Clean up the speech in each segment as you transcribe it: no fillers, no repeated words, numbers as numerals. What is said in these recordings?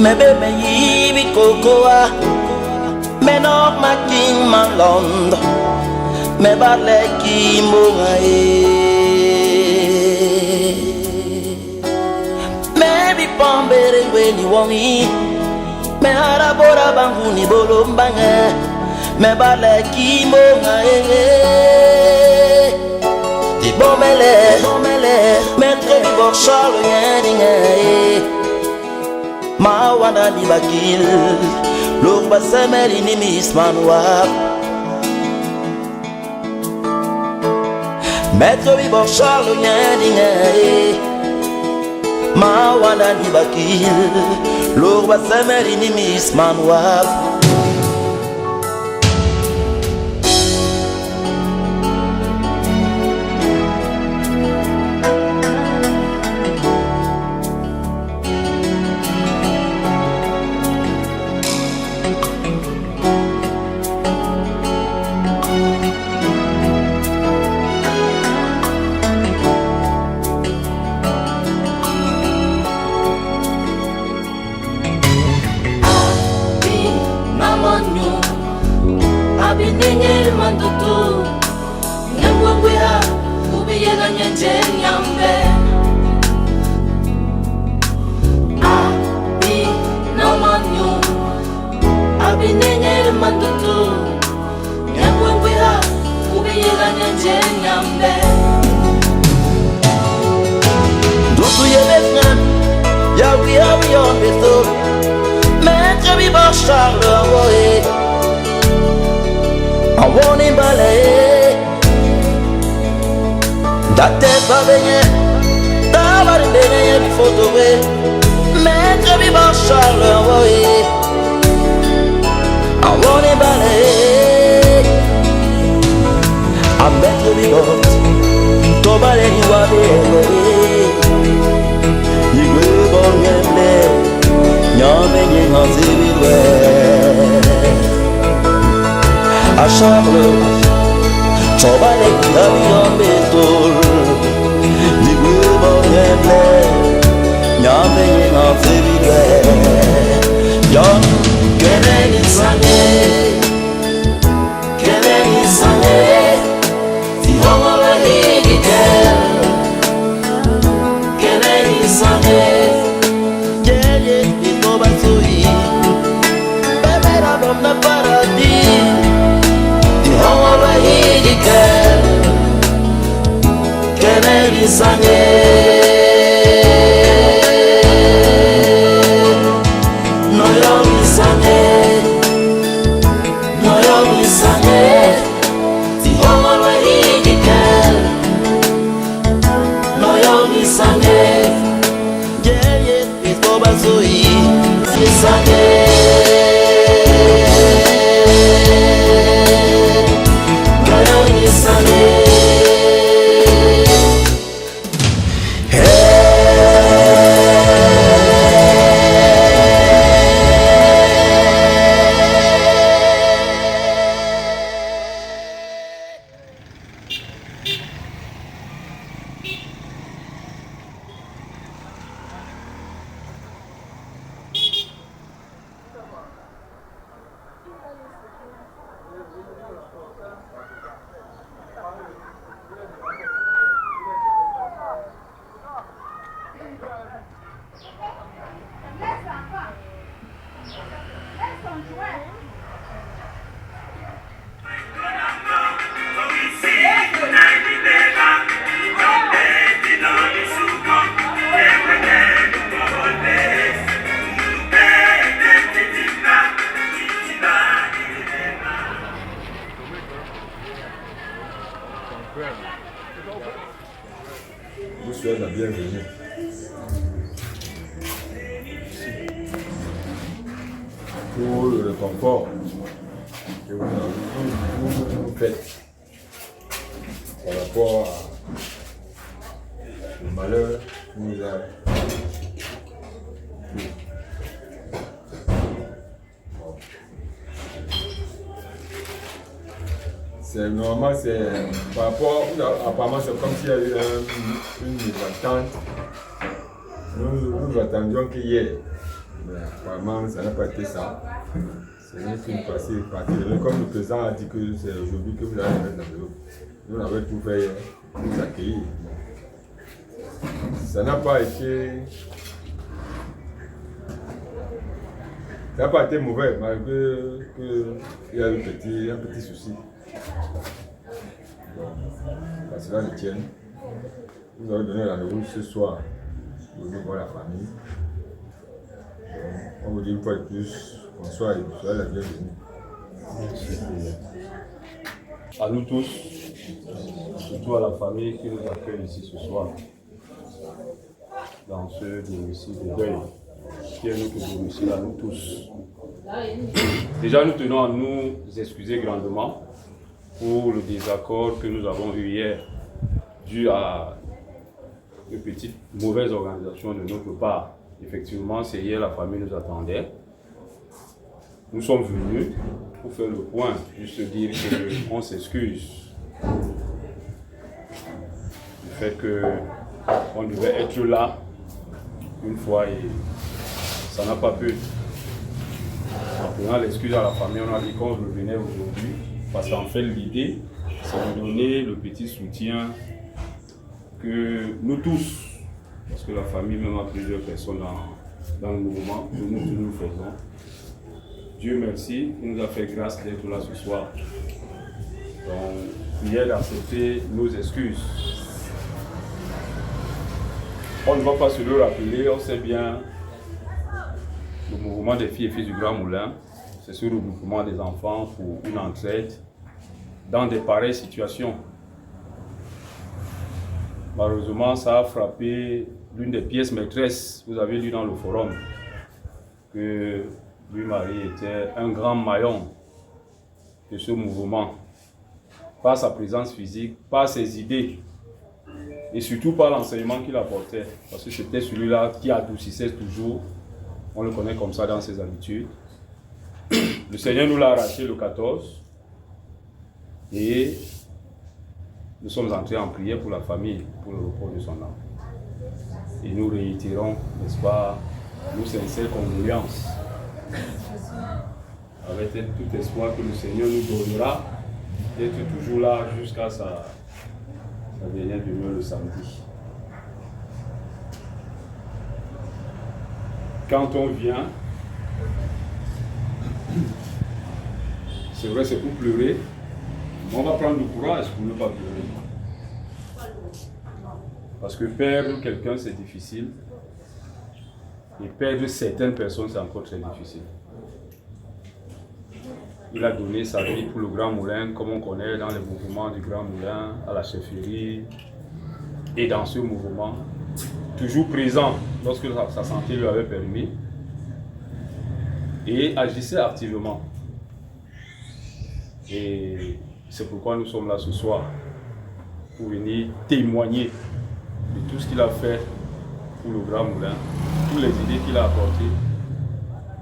Maybe me yibi kokoa, me nok ma king ma lond, me bale ki monga Maybe pombere weni wongi, me harabora banguni bolombanga, me bale ki monga Di bomele, me trebi borshalo yendinga Ma wana di bakil Luk basemeli ni misman wap Metro bi borshalo nyadinga Ma wana di bakil Luk basemeli ni misman wap Abinengel mandutu Nyangwangwea Ubiyega nyenje nyambe Abi namanyo Abinengel mandutu Nyangwangwea Ubiyega nyenje nyambe Dutu yelefnan Yawi yawi yombeto Metre bi borshalo awoe I want him ballet. That va venir. D'avoir une belle before the way. Mettre bi borshal away. I want him ballet. I mettre bi bort. To ballet ni wa be. You go bon yemle. Nyame ni hanziwe. A Charles, ton balai qui a mis en béton. Libre bon yemle, nyame en février. Yon, Keneni sange, ti homo la higitel. Keneni sange, yeye ito basui, bebe la bom na paradis. ti homo la higitel. Keneni sange. Vous soyez la bienvenue. Pour le confort que vous faites par rapport au malheur que nous avons. C'est normal, c'est par rapport, apparemment c'est comme s'il y a eu une attente. Nous attendions qu'hier, mais apparemment, ça n'a pas été ça. C'est une partie. Comme le président a dit que c'est aujourd'hui que vous allez mettre dans le. Nous avons tout fait pour nous accueillir. Ça n'a pas été. Ça n'a pas été mauvais, malgré qu'il y a un petit souci. Parce que là, le tien, vous avez donné rendez-vous ce soir pour venir voir la famille. On vous dit une fois de plus, bonsoir et vous soyez la bienvenue. À nous tous, surtout à la famille qui nous accueille ici ce soir, dans ce domicile de deuil, qui est notre domicile à nous tous. Déjà, nous tenons à nous excuser grandement pour le désaccord que nous avons eu hier, dû à une petite mauvaise organisation de notre part. Effectivement, c'est hier la famille nous attendait. Nous sommes venus pour faire le point, juste dire qu'on s'excuse du fait qu'on devait être là une fois et ça n'a pas pu. En prenant l'excuse à la famille, on a dit qu'on revenait aujourd'hui parce qu'en fait l'idée, c'est de donner le petit soutien que nous tous, parce que la famille même a plusieurs personnes dans le mouvement, que nous faisons. Dieu merci, il nous a fait grâce d'être là ce soir. Donc, prière d'accepter nos excuses. On ne va pas se le rappeler, on sait bien le mouvement des filles et fils du Grand Moulin, c'est ce regroupement des enfants pour une entraide dans des pareilles situations. Malheureusement, ça a frappé l'une des pièces maîtresses, vous avez lu dans le forum, que Louis-Marie était un grand maillon de ce mouvement, par sa présence physique, par ses idées, et surtout par l'enseignement qu'il apportait, parce que c'était celui-là qui adoucissait toujours, on le connaît comme ça dans ses habitudes. Le Seigneur nous l'a arraché le 14, et nous sommes entrés en prière pour la famille, pour le repos de son âme. Et nous réitérons, n'est-ce pas, nos sincères condoléances, avec tout espoir que le Seigneur nous donnera d'être toujours là jusqu'à sa dernière demeure le samedi. Quand on vient, c'est vrai, c'est pour pleurer, mais on va prendre le courage pour ne pas pleurer. Parce que perdre quelqu'un, c'est difficile. Et perdre certaines personnes, c'est encore très difficile. Il a donné sa vie pour le Grand Moulin, comme on connaît dans les mouvements du Grand Moulin, à la chefferie. Et dans ce mouvement, toujours présent lorsque sa santé lui avait permis. Et agissait activement. Et c'est pourquoi nous sommes là ce soir, pour venir témoigner de tout ce qu'il a fait pour le Grand Moulin, toutes les idées qu'il a apportées,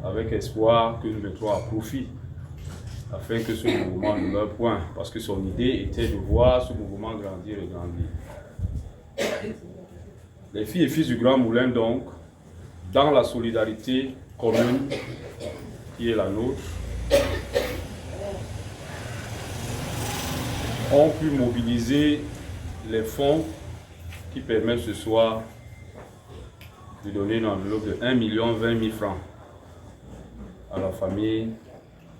avec espoir que nous mettrons à profit, afin que ce mouvement ne meure point, parce que son idée était de voir ce mouvement grandir et grandir. Les filles et fils du Grand Moulin, donc, dans la solidarité commune qui est la nôtre, ont pu mobiliser les fonds qui permettent ce soir de donner une enveloppe de 1 020 000 francs à la famille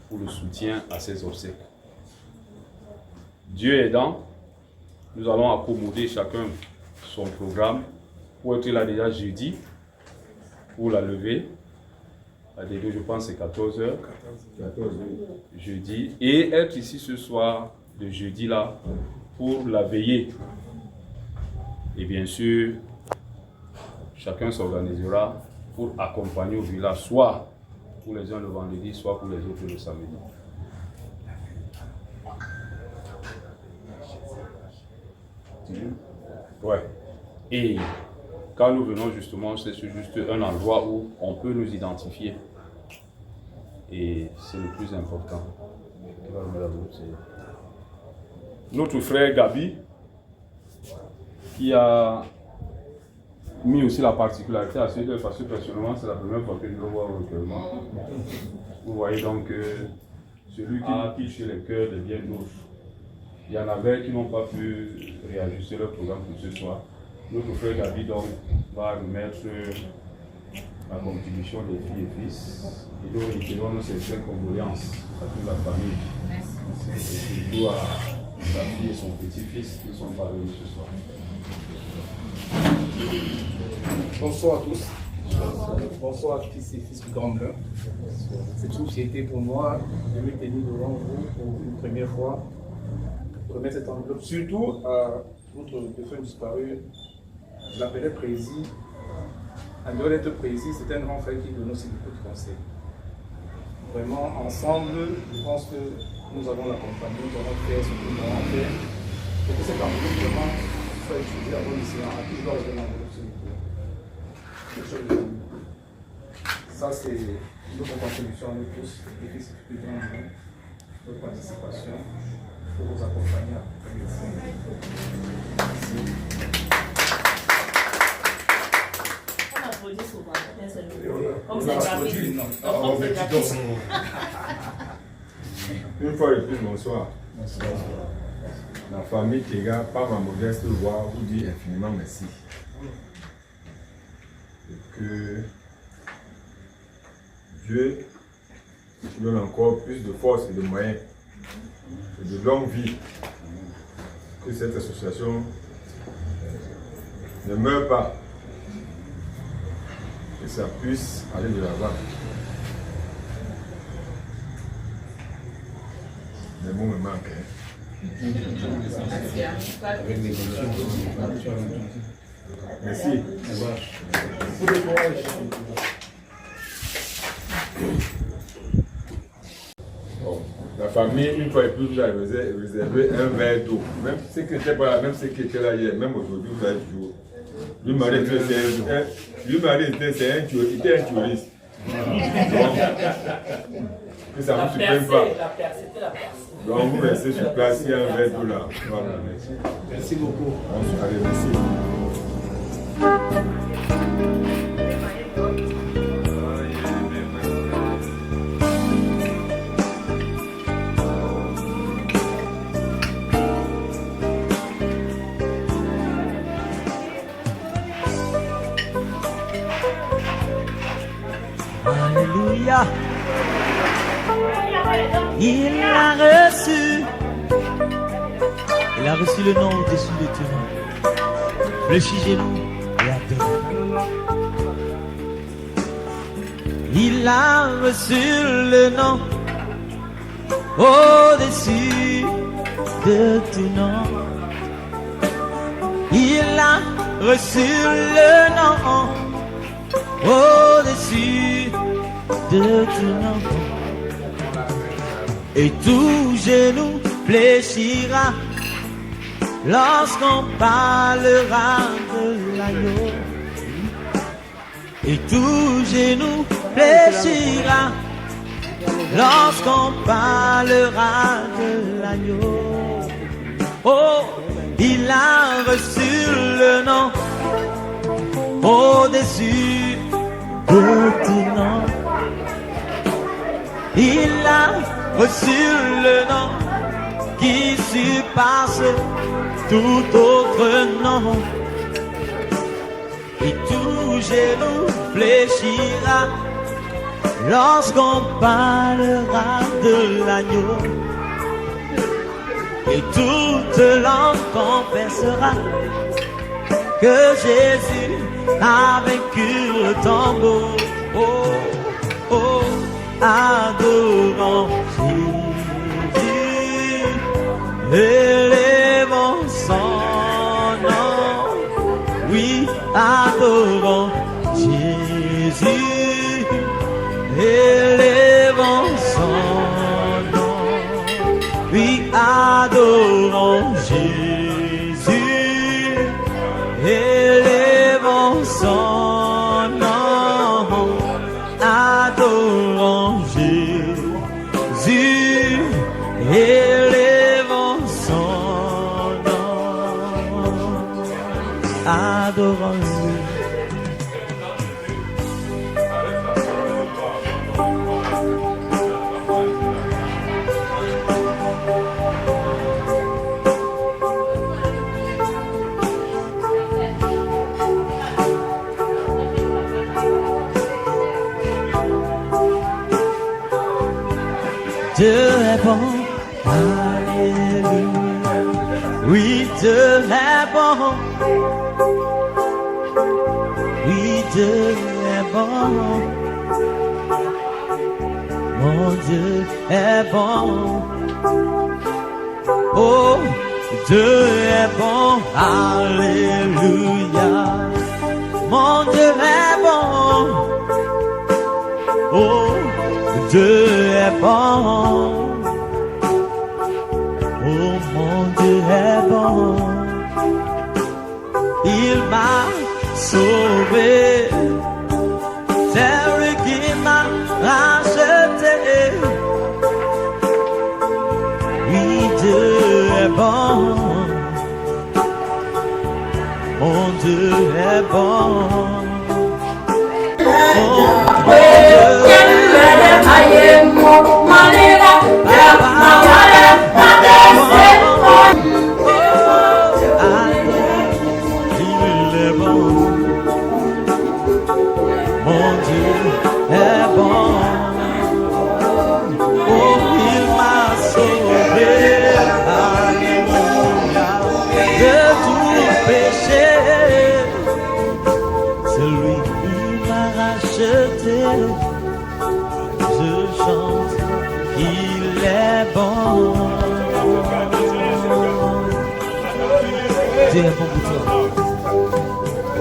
pour le soutien à ses obsèques. Dieu aidant, nous allons accommoder chacun son programme pour être là déjà jeudi pour la levée. À des deux, je pense c'est 14h. Jeudi. Et être ici ce soir de jeudi là pour la veillée. Et bien sûr, chacun s'organisera pour accompagner au village, soit pour les uns le vendredi, soit pour les autres le samedi. Ouais. Et quand nous venons justement, c'est juste un endroit où on peut nous identifier. Et c'est le plus important. Notre frère Gabi, qui a mis aussi la particularité à celui-là, parce que personnellement, c'est la première fois que je le vois au recueillement. Vous voyez donc que celui qui touche les cœurs devient d'autres. Il y en avait qui n'ont pas pu réajuster leur programme pour ce soir. Notre frère Gabi donc va remettre la contribution des filles et fils. Et donc il donne ses condoléances à toute la famille. Et surtout à sa fille et son petit-fils qui sont parvenus ce soir. Bonsoir à tous. Bonsoir fils et fils du Grand Bleu. C'est une fierté pour moi de me tenir devant vous pour une première fois. Remettre cette enveloppe, surtout à notre défunt disparu, je l'appelais Prési. En dehors d'être Prési, c'est un grand frère qui donne aussi beaucoup de conseils. Vraiment, ensemble, je pense que nous avons l'accompagné, nous allons faire ce que nous allons faire. Et que cette enveloppe, vraiment, soit utilisée avant ici, à qui je dois regarder l'enveloppe, s'il vous plaît. Ça, c'est notre contribution à nous tous, et puis c'est plus grand, notre participation pour vous accompagner. Merci. On applaudit souvent, comme On c'est applaudit, gratuit. non. Comme c'est gratuit. Une fois de plus, bonsoir. La famille Tega, par ma modeste voix, vous dit infiniment merci. Et que Dieu donne encore plus de force et de moyens et de longue vie. Que cette association ne meure pas. Que ça puisse aller de l'avant. Les mots me manquent. Hein. Merci. Bon, la famille, une fois et plus, vous avez réservé un verre d'eau. Même ceux qui n'étaient pas là, même ceux qui étaient là hier, même aujourd'hui, vous avez toujours. Lui, Marie, c'est un touriste. Que ça ne vous surprenne pas. Donc vous restez sur place, il y a un verre d'eau là. Voilà, merci. Merci beaucoup. Bonsoir, allez, merci. Alléluia. Il a reçu le nom au-dessus de tout nom. Fléchis-nous et adore. Il a reçu le nom au-dessus de tout nom. Il a reçu le nom au-dessus de tout nom. Et tout genou fléchira lorsqu'on parlera de l'agneau. Et tout genou fléchira lorsqu'on parlera de l'agneau. Oh, il a reçu le nom au-dessus de tout nom. Il a reçu le nom qui surpasse tout autre nom. Et tout genou fléchira lorsqu'on parlera de l'agneau. Et toute langue confessera que Jésus a vaincu le tombeau. Oh, oh, adorons Jésus, élevons son nom. Oui, adorons Jésus, élevons son nom. Oui, adorons Jésus, élevons son nom. Adorons Jésus, élevons son nom. Adorons-le. bon, alléluia. Oui, Dieu est bon. Oui, Dieu est bon. Mon Dieu est bon. Oh, Dieu est bon. Alléluia. Mon Dieu est bon. Oh, Dieu est bon. Oh, mon Dieu est bon. Il m'a sauvé. C'est lui qui m'a racheté. Oui, Dieu est bon. Mon Dieu est bon. Oh, mon Dieu est bon. Je chante, il est bon. Dieu est bon pour toi.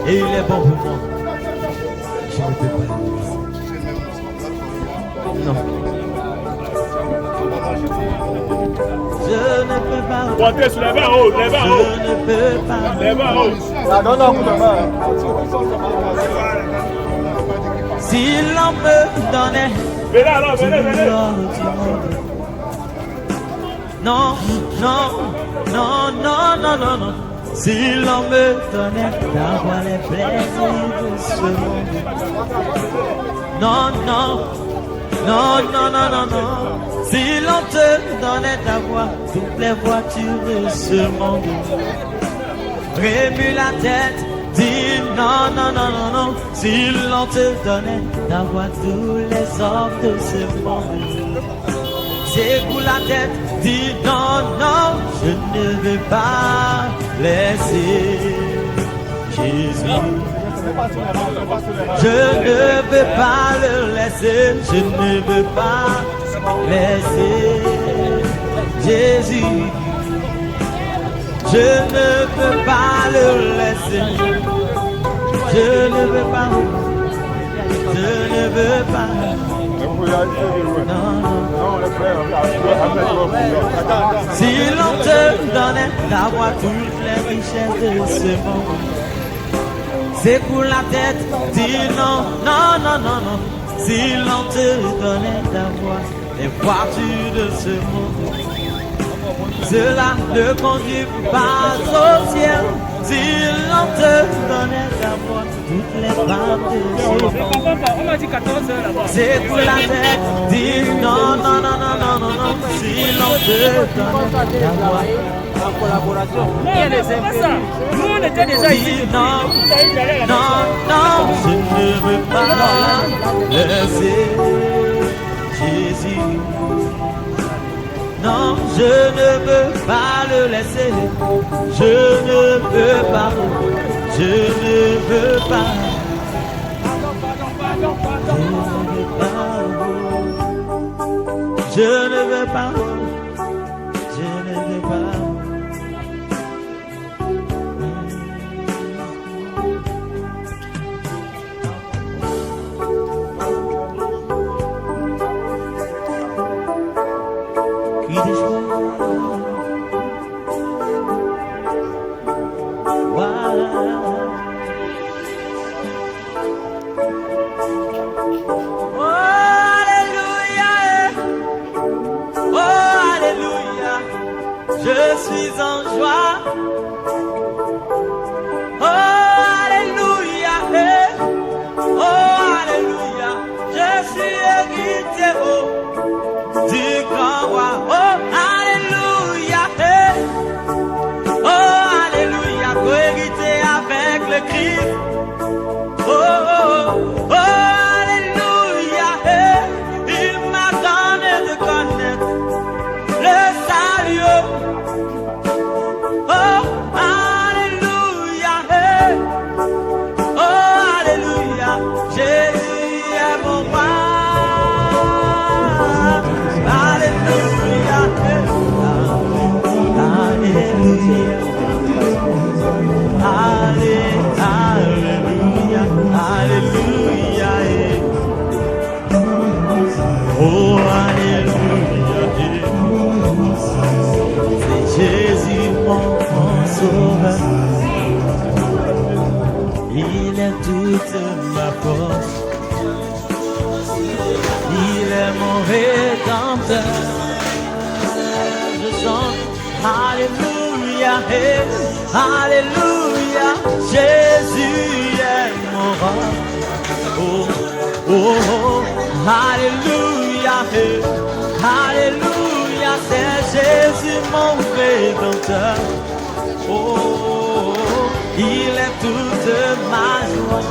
Et il est bon pour moi. Je ne peux pas. Non. Je ne peux pas. Montez sur les mains haut, les mains haut. Je ne peux pas. Les mains haut. Ça donne un coup de main. Si l'on me donnait Venez alors, venez. Non, non, non, non, non, non, non. Si l'on me donnait d'avoir les plaisirs de ce monde. Non, non, non, non, non, non, non. Si l'on te donnait d'avoir toutes les voitures de ce monde. Remue la tête. Dis non, non, non, non, non. Si l'on te donnait d'avoir tous les hommes de ce monde. Secoue la tête, dis non, non. Je ne veux pas laisser Jésus. Je ne veux pas le laisser. Je ne veux pas laisser Jésus. Je ne peux pas le laisser. Je ne veux pas. Je ne veux pas. Non. Si l'on te donnait d'avoir toutes les richesses de ce monde, c'est pour la tête, dis non, non, non, non, non. Si l'on te donnait d'avoir les voitures de ce monde, cela ne conduit pas au ciel. Si l'on te donnait d'avoir toutes les femmes de ce monde, On m'a dit 14 heures là-bas. c'est pour la tête, dis non, non, non, non, non, non, non. Si l'on te donnait d'avoir En collaboration. Non, c'est pas ça. Nous, on était déjà ici. dis non, non, non, je ne veux pas laisser Jésus. Non, je ne veux pas le laisser. Je ne veux pas. Je ne veux pas. Je ne veux pas. Je ne veux pas. Cri de joie. Oh, alléluia. Oh, alléluia. Je suis en joie. Oh, alléluia. Oh, alléluia. Je suis héritier du grand roi. Oh, alléluia. Oh, alléluia. Co-hérité avec le Christ. Oh, oh, oh, alléluia. Il m'a donné de connaître mon sauveur. Il est toute ma force. Il est mon rédempteur. Je chante Alléluia, Alléluia. Jésus est mon roi. Oh, oh, oh, Alléluia, Alléluia. C'est Jésus mon rédempteur. Oh, oh, oh, il est toute ma joie.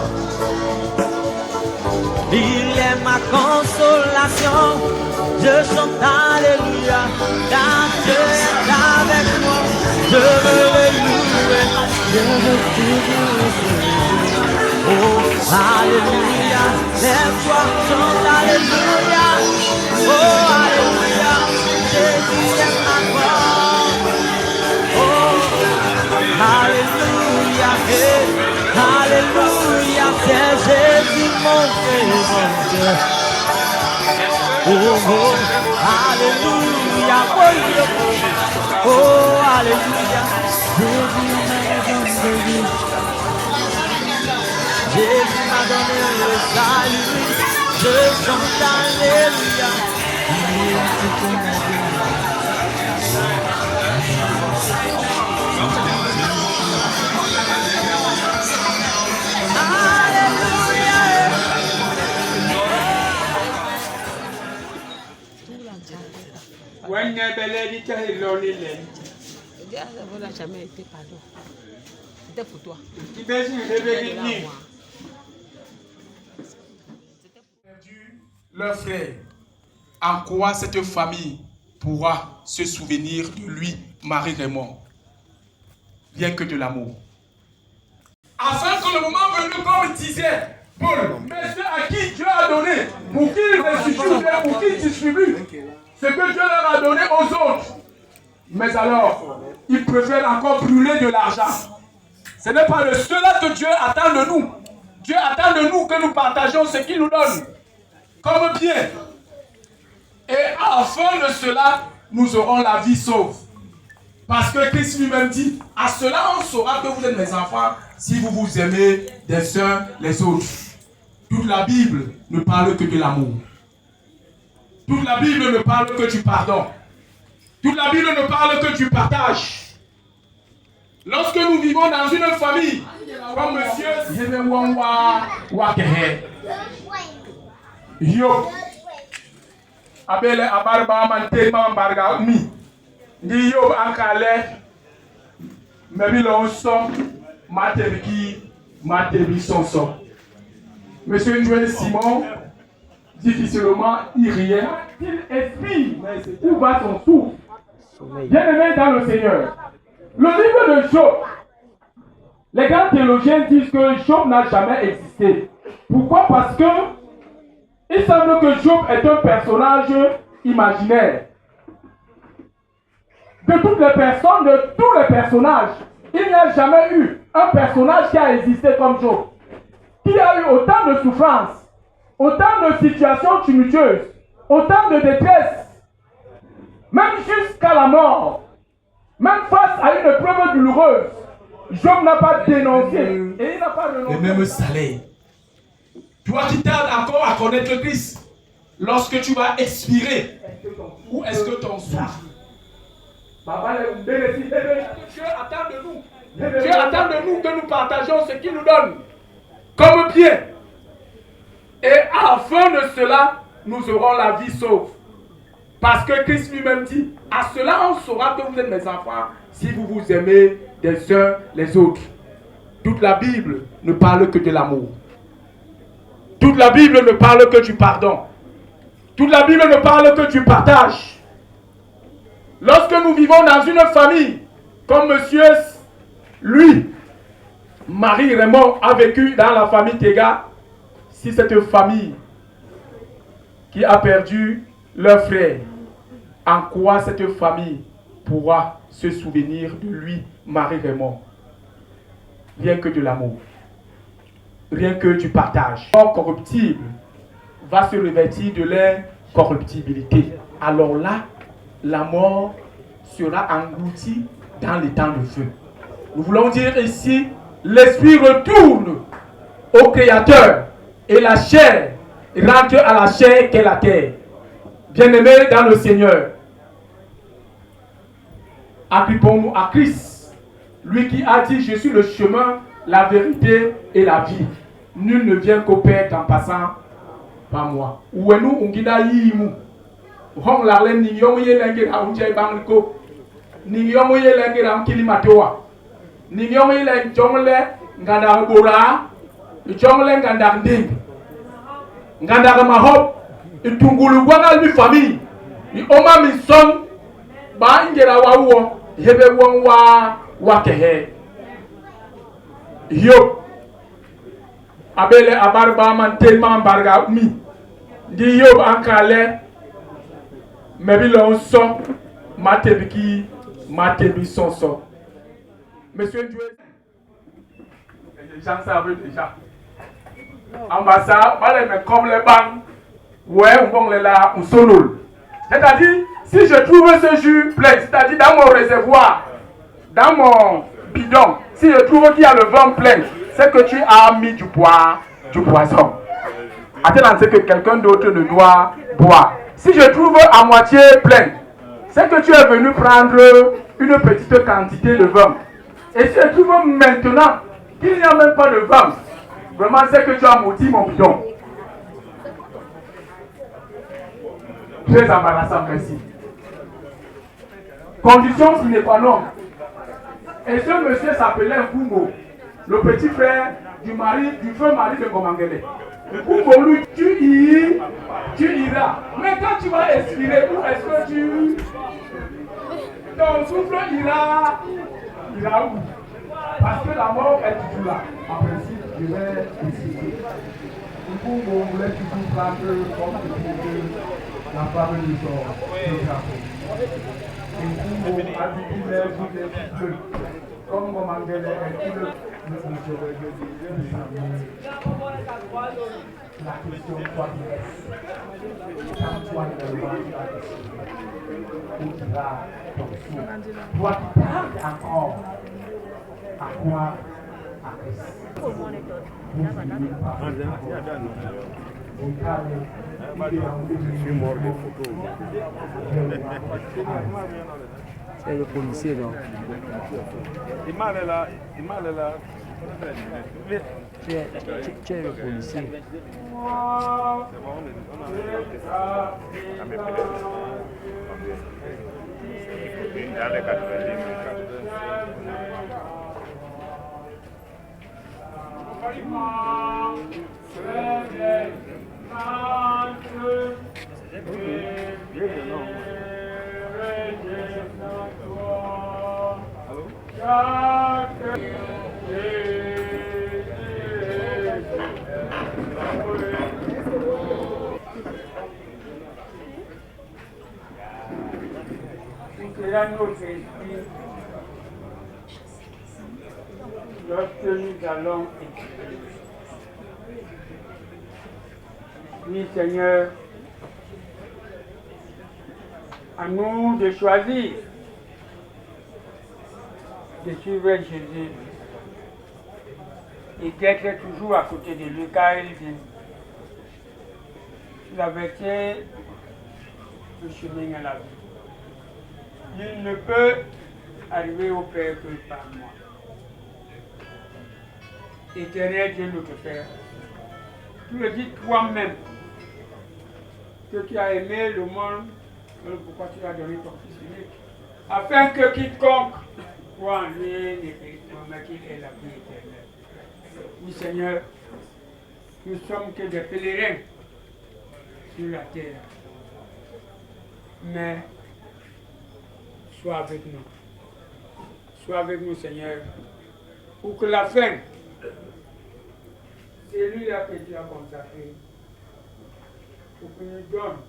Il est ma consolation. Je chante Alléluia, car Dieu est avec moi. Je veux le louer, je veux toujours. Oh, Alléluia, lève-toi, chante Alléluia. Oh, Alléluia, Jésus est ma force. Oh, Alléluia, Alléluia, c'est Jésus mon rédempteur. Oh, oh, Alléluia, oh, oh, Alléluia, Jésus m'a donné le salut, je chante Alléluia, il est toute ma vie. Ça n'a jamais été pardon. C'était pour toi. Leur frère, en quoi cette famille pourra se souvenir de lui, Marie-Raymond? Rien que de l'amour. Afin que le moment venu, comme disait Paul, mais ceux à qui Dieu a donné, pour qu'ils restituent, pour qu'ils distribuent ce que Dieu leur a donné aux autres. Mais alors, ils préfèrent encore brûler de l'argent. Ce n'est pas de cela que Dieu attend de nous. Dieu attend de nous que nous partagions ce qu'il nous donne comme bien. Et à la fin de cela, nous aurons la vie sauve. Parce que Christ lui-même dit, à cela on saura que vous êtes mes enfants si vous vous aimez des uns les autres. Toute la Bible ne parle que de l'amour. Toute la Bible ne parle que du pardon. Toute la Bible ne parle que du partage. Lorsque nous vivons dans une famille, comme monsieur Zemewanwa Wakehe, Yo, Abele Abarba Mante Mambarga Mi, Ni Yo Ankale, Mebilo Son, Matebiki, Matebi Sonson. Monsieur Joël Simon, difficilement il riait, il esprit où va son souffle. Bien-aimé dans le Seigneur, le livre de Job, les grands théologiens disent que Job n'a jamais existé. Pourquoi? Parce que il semble que Job est un personnage imaginaire. De toutes les personnes, de tous les personnages, il n'y a jamais eu un personnage qui a existé comme Job, qui a eu autant de souffrances, autant de situations tumultueuses, autant de détresse, même jusqu'à la mort, même face à une épreuve douloureuse. Job n'a pas dénoncé et il n'a pas renoncé. Le même salaire. Toi qui tardes encore à connaître Christ, lorsque tu vas expirer, où est-ce que ton souffle? Dieu attend de nous. Dieu attend de nous que nous partagions ce qu'il nous donne comme bien. Et à la fin de cela, nous aurons la vie sauve. Parce que Christ lui-même dit, à cela on saura que vous êtes mes enfants si vous vous aimez des uns les autres. Toute la Bible ne parle que de l'amour. Toute la Bible ne parle que du pardon. Toute la Bible ne parle que du partage. Lorsque nous vivons dans une famille, comme monsieur, lui, Marie-Raymond a vécu dans la famille Tega, si cette famille qui a perdu leur frère, en quoi cette famille pourra se souvenir de lui, Marie-Raymond? Rien que de l'amour. Rien que du partage. L'or corruptible va se revêtir de l'incorruptibilité. Alors là, la mort sera engloutie dans les temps de feu. Nous voulons dire ici, l'esprit retourne au Créateur et la chair rentre à la chair qu'est la terre. Bien-aimés dans le Seigneur, agrippons-nous à Christ, lui qui a dit, je suis le chemin, la vérité et la vie. Nul ne vient qu'au Père en passant par moi. Où est nous, on guida yimu. Hong la len ni yong ye lengi ra unjay bangko. Ni yong ye lengi ra kilimatoa. Ni yong ye len jongle nganda bora. Jongle nganda nding. Nganda mahop. Itungulu gwangal mi famille. Ni oma mi son. Ba ingera wa wo. Hebe won wa kehe. Yo. Abele abarba man tellement barga mi. Di yo ankale. Mebi l'on son. Matebiki. Matebi son son. Monsieur Dieu. Les gens savent déjà. Ambassade, mais comme les banques. Ouais, on va là, on sonne. C'est-à-dire, si je trouve ce jus plein, c'est-à-dire dans mon réservoir, dans mon bidon, si je trouve qu'il y a le vent plein, c'est que tu as mis du poison. Attends, c'est que quelqu'un d'autre ne doit boire. Si je trouve à moitié plein, c'est que tu es venu prendre une petite quantité de vin. Et si je trouve maintenant qu'il n'y a même pas de vin, vraiment c'est que tu as maudit mon bidon. Très embarrassant, merci. Condition sine qua non. Et ce monsieur s'appelait Nkungo, le petit frère du feu mari de Ngomangele. Nkungo, lui, tu iras. Mais quand tu vas expirer, où est-ce que ton souffle ira où? Parce que la mort est toujours là. En principe, je vais expirer. Nkungo voulait toujours prendre comme la femme de son drapeau. Et Nkungo a dit qu'il est bleu. Comme Ngomangele est tout le la question toi qui restes. Quand toi ne le vois pas, où tu vas ton souffle. Toi qui tardes encore à croire à Christ. Je suis mort des photos. C'est le policier, donc. Il m'a là. Tu es le policier. Lorsque nous allons écouter. Oui, Seigneur, à nous de choisir de suivre Jésus et d'être toujours à côté de lui car il vient. La vérité, le chemin à la vie. Il ne peut arriver au Père que par moi. Éternel Dieu notre Père, tu le dis toi-même que tu as aimé le monde, pourquoi tu as donné ton Fils unique, afin que quiconque croit en lui ne périsse pas, mais qu'il ait la vie éternelle. Oui Seigneur, nous sommes que des pèlerins sur la terre, mais sois avec nous. Sois avec nous Seigneur, pour que la fin, c'est lui-là que tu as consacré pour qu'il nous donne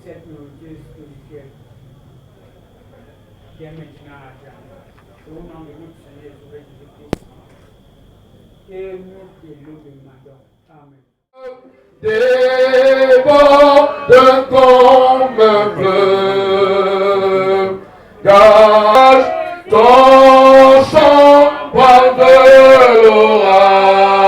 cette nourriture spirituelle dès maintenant à jamais. Au nom de notre Seigneur Jésus-Christ, et nous te le demandons. Amen. Déborde comme un fleuve. Gage ton sang par de l'orage,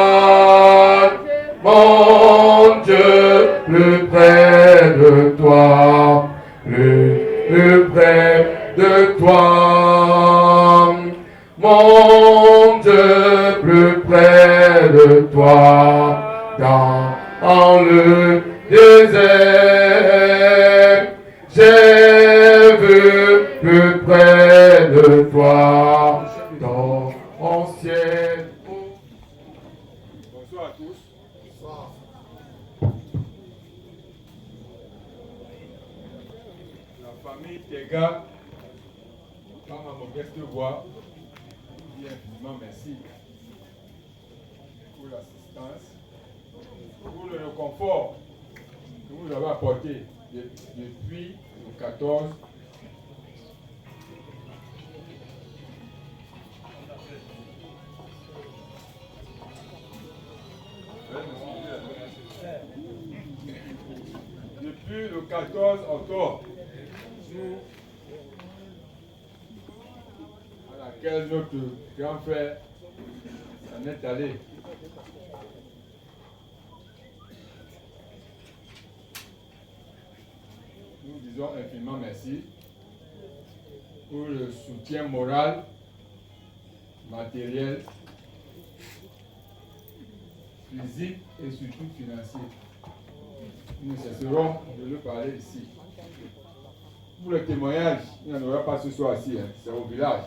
mon Dieu, plus près de toi, plus près de toi, mon Dieu, plus près de toi, dans le désert, j'ai vu plus près de toi, dans mon ciel. Bonsoir à tous. Bonsoir. La famille Tega, dans ma modeste voix, dit infiniment merci pour l'assistance, pour le confort que vous avez apporté depuis le 14. Depuis le 14 octobre, à laquelle notre grand frère s'en est allé. Nous disons infiniment merci pour le soutien moral, matériel, physique et surtout financier. Nous ne cesserons de le parler ici. Pour le témoignage, il n'y en aura pas ce soir-ci, hein. C'est au village.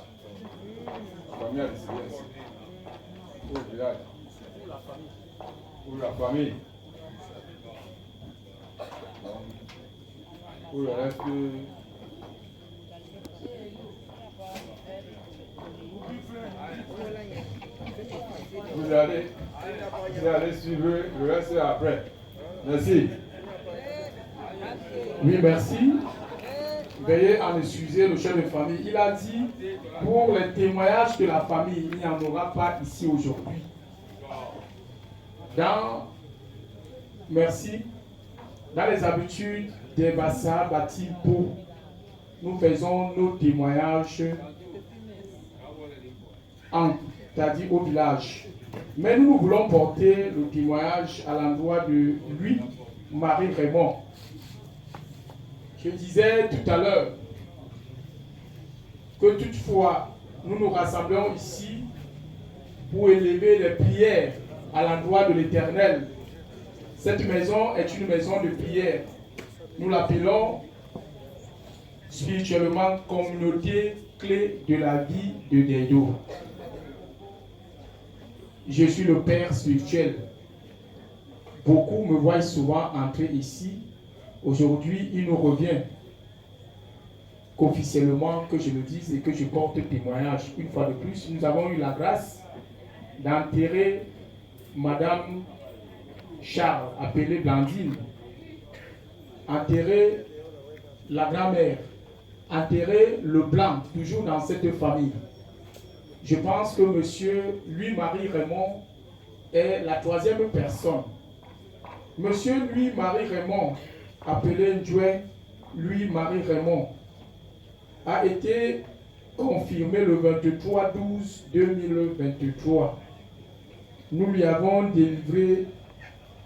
La famille a décidé ainsi. Au village. Pour la famille. Pour le reste. Vous allez suivre le reste après. Merci. Oui, merci. Veuillez en excuser le chef de famille. Il a dit, pour les témoignages de la famille, il n'y en aura pas ici aujourd'hui. Merci. Dans les habitudes des Bassa Batipo, nous faisons nos témoignages c'est-à-dire au village. Mais nous voulons porter le témoignage à l'endroit de lui, Marie Raymond. Je disais tout à l'heure que toutefois, nous nous rassemblons ici pour élever les prières à l'endroit de l'Éternel. Cette maison est une maison de prière. Nous l'appelons spirituellement communauté clé de la vie de Dedo. Je suis le père spirituel. Beaucoup me voient souvent entrer ici. Aujourd'hui, il nous revient qu'officiellement que je le dise et que je porte témoignage. Une fois de plus, nous avons eu la grâce d'enterrer Madame Charles, appelée Blandine, enterrer la grand-mère, enterrer le blanc, toujours dans cette famille. Je pense que monsieur Louis-Marie Raymond est la troisième personne. Monsieur Louis-Marie Raymond, appelé Ndjoué Louis-Marie Raymond, a été confirmé le 23/12/2023. Nous lui avons délivré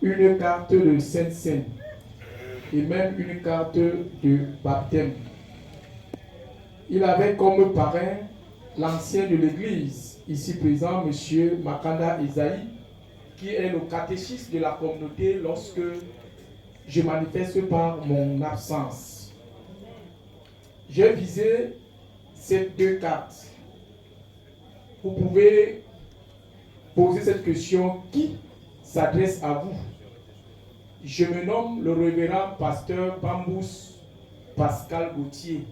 une carte de Sainte-Seine et même une carte de baptême. Il avait comme parrain l'ancien de l'église, ici présent, M. Makanda Esaïe, qui est le catéchiste de la communauté lorsque je manifeste par mon absence. J'ai visé ces deux cartes. Vous pouvez poser cette question, qui s'adresse à vous? Je me nomme le révérend pasteur Bambous Pascal Gauthier,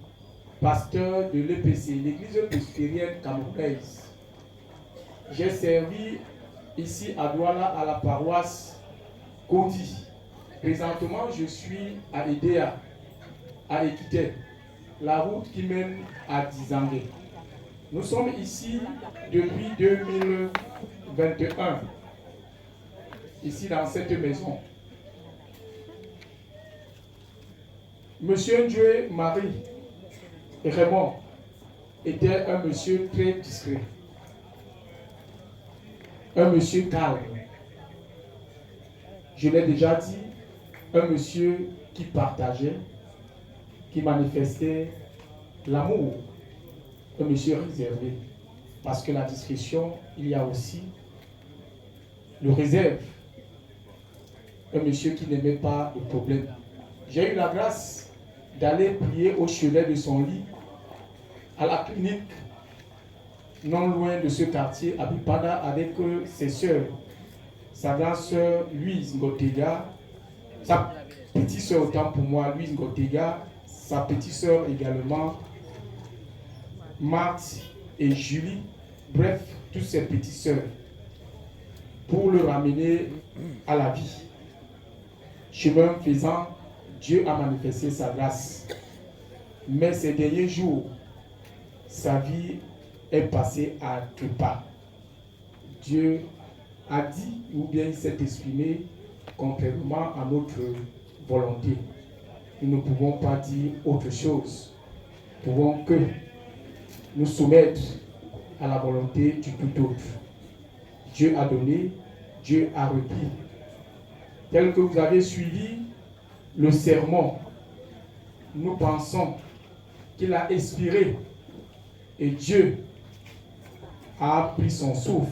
pasteur de l'EPC, l'église presbytérienne camerounaise. J'ai servi ici à Douala à la paroisse Kodi. Présentement, je suis à Edea, à Ekité, la route qui mène à Dizangé. Nous sommes ici depuis 2021, ici dans cette maison. Monsieur Ndjoué Marie Raymond était un monsieur très discret, un monsieur calme. Je l'ai déjà dit, un monsieur qui partageait, qui manifestait l'amour, un monsieur réservé. Parce que la discrétion, il y a aussi le réserve. Un monsieur qui n'aimait pas le problème. J'ai eu la grâce d'aller prier au chevet de son lit à la clinique non loin de ce quartier à Bipana avec ses sœurs, sa grande sœur Louise Ngotega, sa petite sœur autant pour moi Louise Ngotega, sa petite sœur également Marthe et Julie, bref, toutes ses petites sœurs, pour le ramener à la vie. Chemin faisant, Dieu a manifesté sa grâce. Mais ces derniers jours, sa vie est passée à deux pas. Dieu a dit, ou bien il s'est exprimé contrairement à notre volonté. Nous ne pouvons pas dire autre chose. Nous pouvons que nous soumettre à la volonté du tout autre. Dieu a donné, Dieu a repris. Tel que vous avez suivi le sermon, nous pensons qu'il a expiré et Dieu a pris son souffle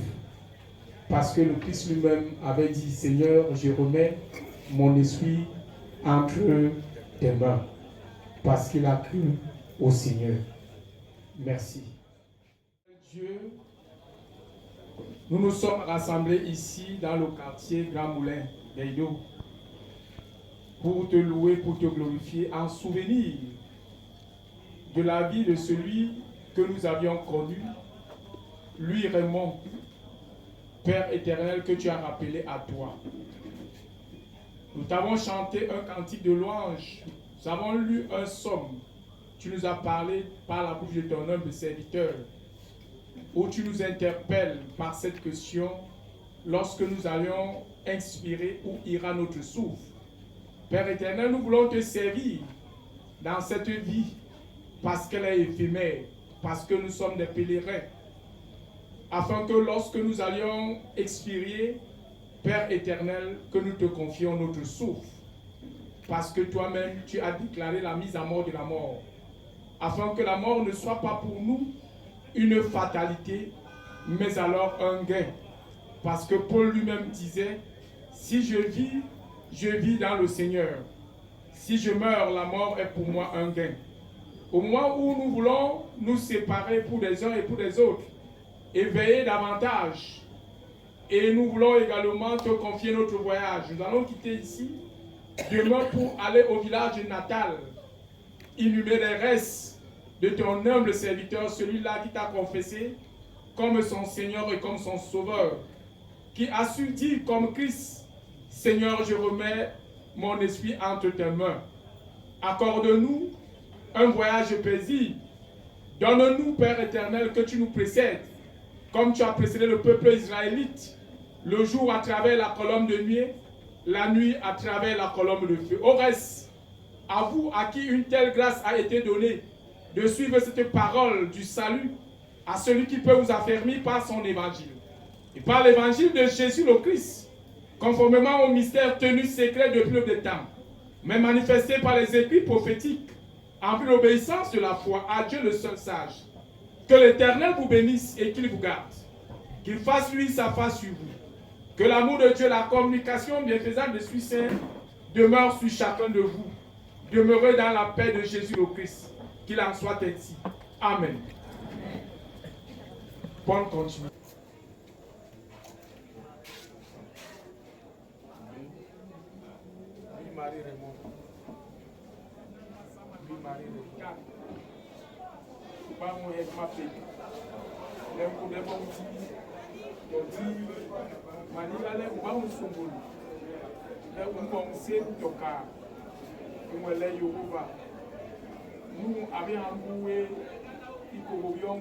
parce que le Christ lui-même avait dit, Seigneur, je remets mon esprit entre tes mains parce qu'il a cru au Seigneur. Merci. Dieu, nous nous sommes rassemblés ici dans le quartier Grand Moulin d'Eïdo pour te louer, pour te glorifier en souvenir de la vie de celui que nous avions connu, lui Raymond, Père éternel, que tu as rappelé à toi. Nous t'avons chanté un cantique de louange, nous avons lu un psaume, tu nous as parlé par la bouche de ton humble serviteur, où tu nous interpelles par cette question lorsque nous allions inspirer où ira notre souffle. Père éternel, nous voulons te servir dans cette vie parce qu'elle est éphémère, parce que nous sommes des pèlerins, afin que lorsque nous allions expirer, Père éternel, que nous te confions notre souffle, parce que toi-même tu as déclaré la mise à mort de la mort, afin que la mort ne soit pas pour nous une fatalité, mais alors un gain. Parce que Paul lui-même disait, si je vis dans le Seigneur. Si je meurs, la mort est pour moi un gain. Au moment où nous voulons nous séparer pour les uns et pour les autres, et veiller davantage, et nous voulons également te confier notre voyage. Nous allons quitter ici, demain pour aller au village natal, inhumer les restes de ton humble serviteur, celui-là qui t'a confessé comme son Seigneur et comme son Sauveur, qui a su dire comme Christ, Seigneur, je remets mon esprit entre tes mains. Accorde-nous un voyage paisible. Donne-nous, Père éternel, que tu nous précèdes, comme tu as précédé le peuple israélite, le jour à travers la colonne de nuit, la nuit à travers la colonne de feu. Au reste, à vous à qui une telle grâce a été donnée, de suivre cette parole du salut à celui qui peut vous affermir par son évangile. Et par l'évangile de Jésus le Christ, conformément au mystère tenu secret depuis le temps, mais manifesté par les écrits prophétiques, en vue de l'obéissance de la foi à Dieu le seul sage. Que l'Éternel vous bénisse et qu'il vous garde. Qu'il fasse lui sa face sur vous. Que l'amour de Dieu, la communication bienfaisante de Esprit Saint demeure sur chacun de vous. Demeurez dans la paix de Jésus le Christ. Qu'il en soit ainsi. Amen. Bonne continuation. Marie Raymond. Marie Raymond. Pas mon aide ma fille. Les problèmes ont dit, Manila les ou un symbole. Les ou un c'est toka. Nous les Yoruba. Nous avions emboué, Ikorobion,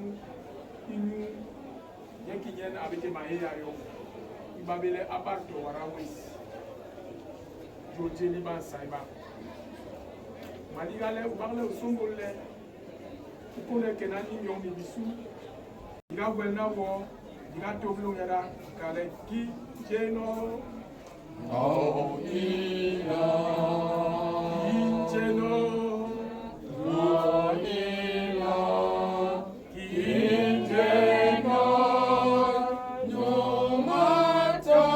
Inu, Yakinyen avec des maïayo. Ibabele abarto warawis. Joté Liban Saïba. Manila les ou un symbole. Kone kenani yomi bisu. Diga wena wo. Diga toflo yara. Kale ki jeno. Oh, ina. Jeno. Oh, ina. Jeno. No matter.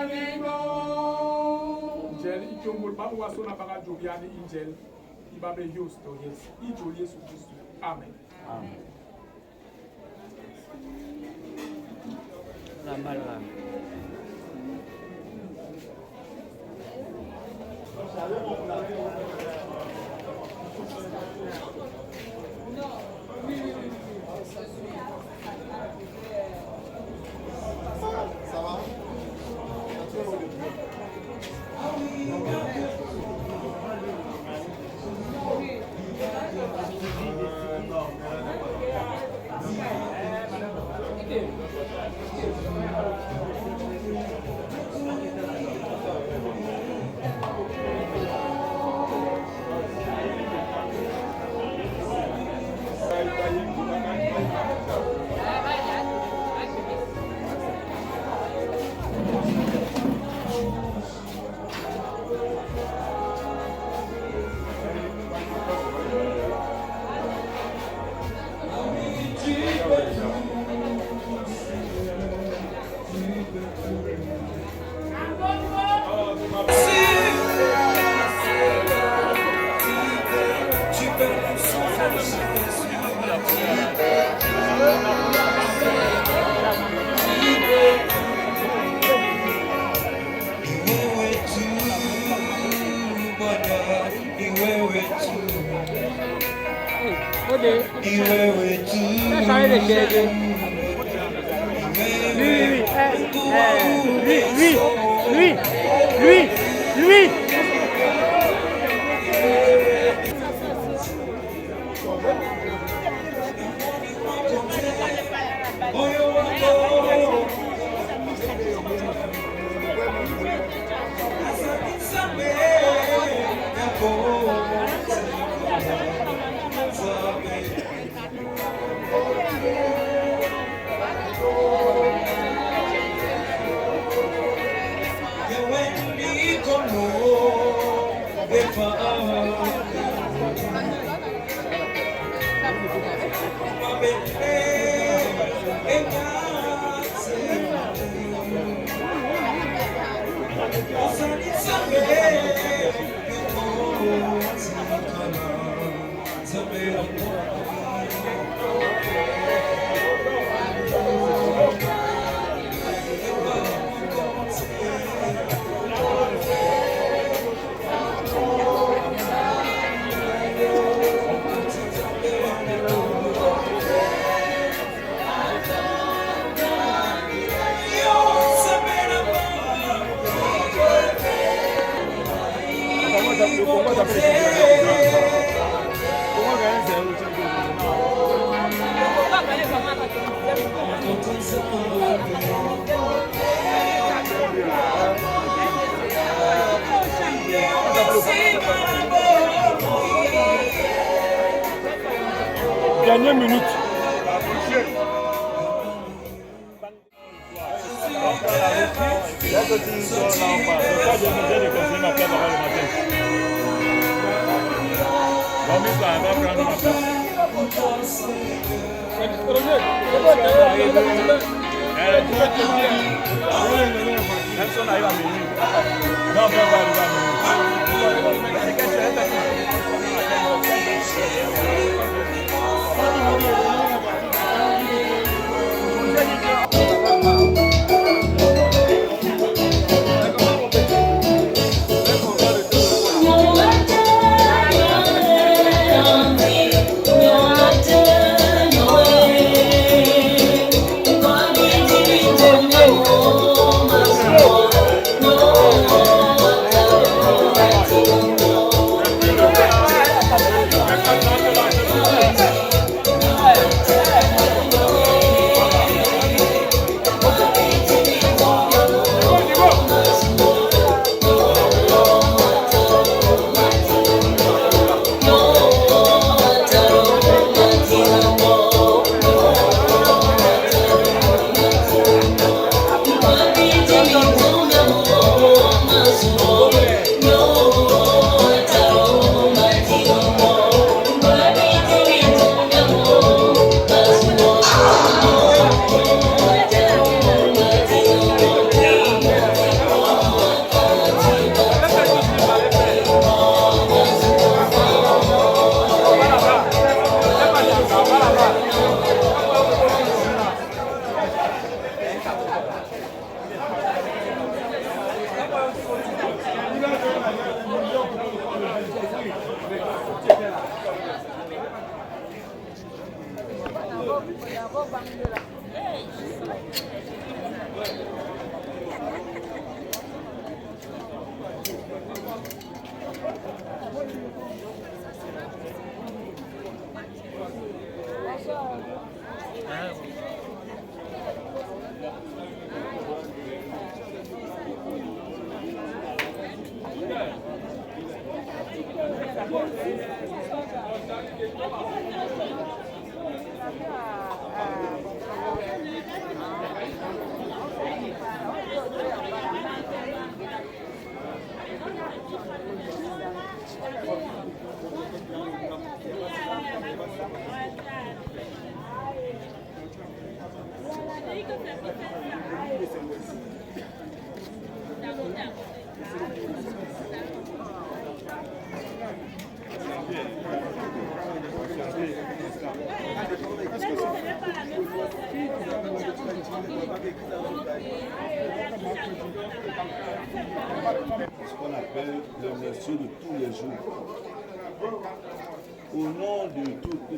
Menino. Jel ichongol ba wasona baga jobiani injel. Ibabe Houston, yes. Ijo Yesu Kristo. Amen. Amen. Lui. Dernière minute. Ce qu'on appelle le monsieur de tous les jours. Au nom de toute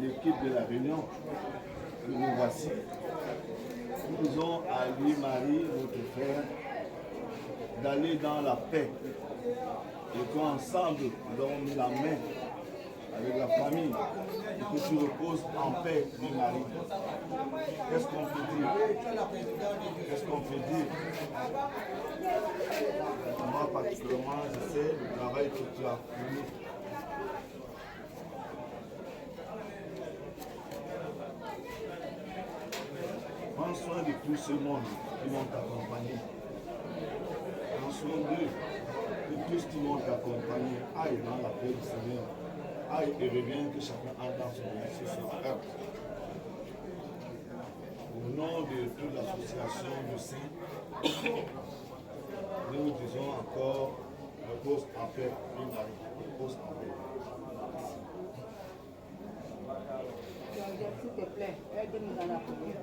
l'équipe de la réunion que nous voici, nous disons à Louis-Marie, notre frère, d'aller dans la paix et qu'ensemble nous avons mis la main avec la famille et que tu reposes en paix, Louis-Marie. Qu'est-ce qu'on peut dire? Qu'est-ce qu'on peut dire? Moi particulièrement, je sais le travail que tu as fourni. Prends soin de tout ce monde qui vont t'accompagner. Prends soin d'eux, de tous qui vont t'accompagner. Aille dans la paix du Seigneur. Aille et reviens que chacun entre dans son vie ce soir. Au nom de toute l'association de saints, nous disons encore repose en paix, repose en paix. S'il te plaît, aide-nous dans la prière.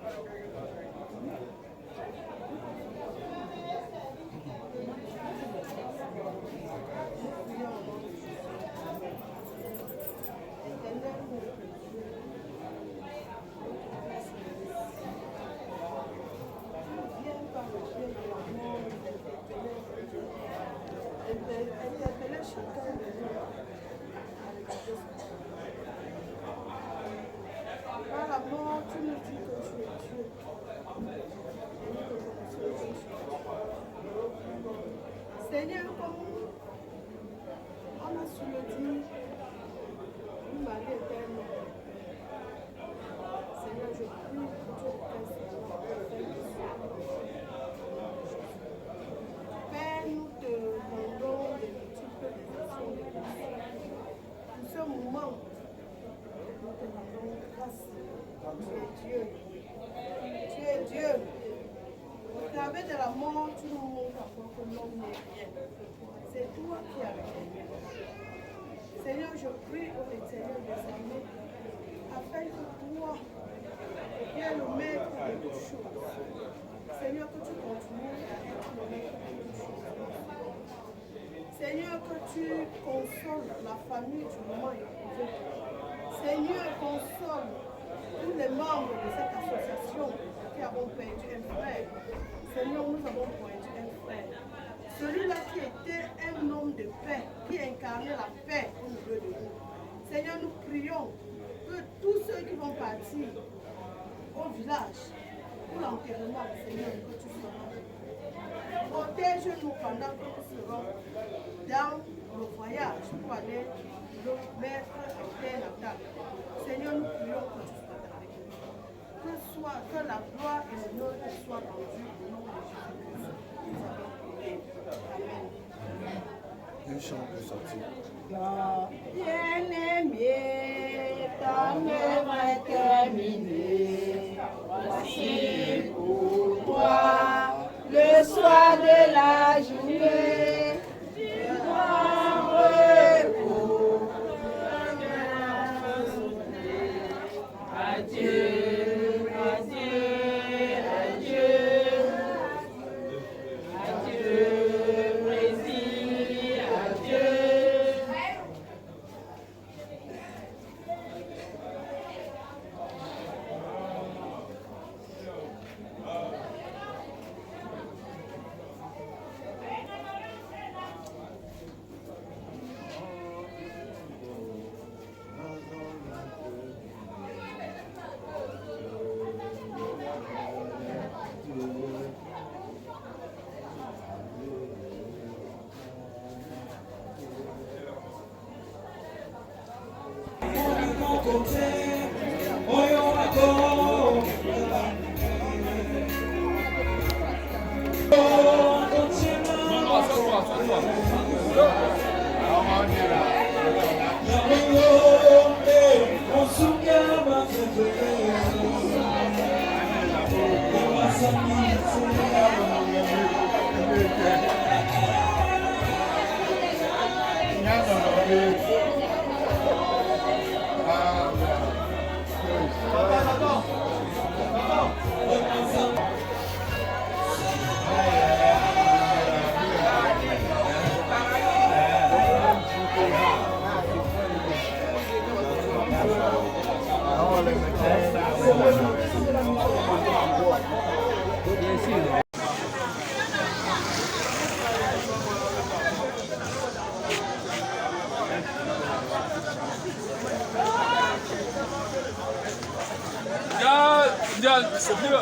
Par la mort, tu nous dis que tu es Dieu. Seigneur, comme on a su le dire, nous Marie éternelle. Seigneur, je prie que tu fasses Père, nous te rendons des multiples actions de grâce. Pour ce moment, nous te rendons grâce. Tu es Dieu. Tu es Dieu. Au travers de la mort, tu nous montres à quoi que l'homme n'est rien. C'est toi qui as rien. Seigneur, je prie au Éternel des armées, afin que toi, tu es le maître de toutes choses. Seigneur, que tu continues à être le maître de toutes choses. Seigneur, que tu consoles la famille du moment éprouvé. Seigneur, console tous les membres de cette association qui avons perdu un frère. Seigneur, nous avons perdu un frère. Celui-là qui était un homme de paix, qui incarnait la paix au milieu de nous. Seigneur, nous prions que tous ceux qui vont partir au village pour l'enterrement, Seigneur, que tu seras. Protège-nous pendant que nous serons dans le voyage pour aller le mettre à terre natale. Seigneur, nous prions que tu sois avec nous. Que la gloire et l'honneur te soient rendus au nom de Jésus-Christ. Nous avons prié. Amen. Un chant pour sortir. Bien-aimé, ton œuvre est terminée. Voici pour toi le soir de la journée. Grand repos. Adieu, adieu, adieu. Adieu, Brésil, adieu.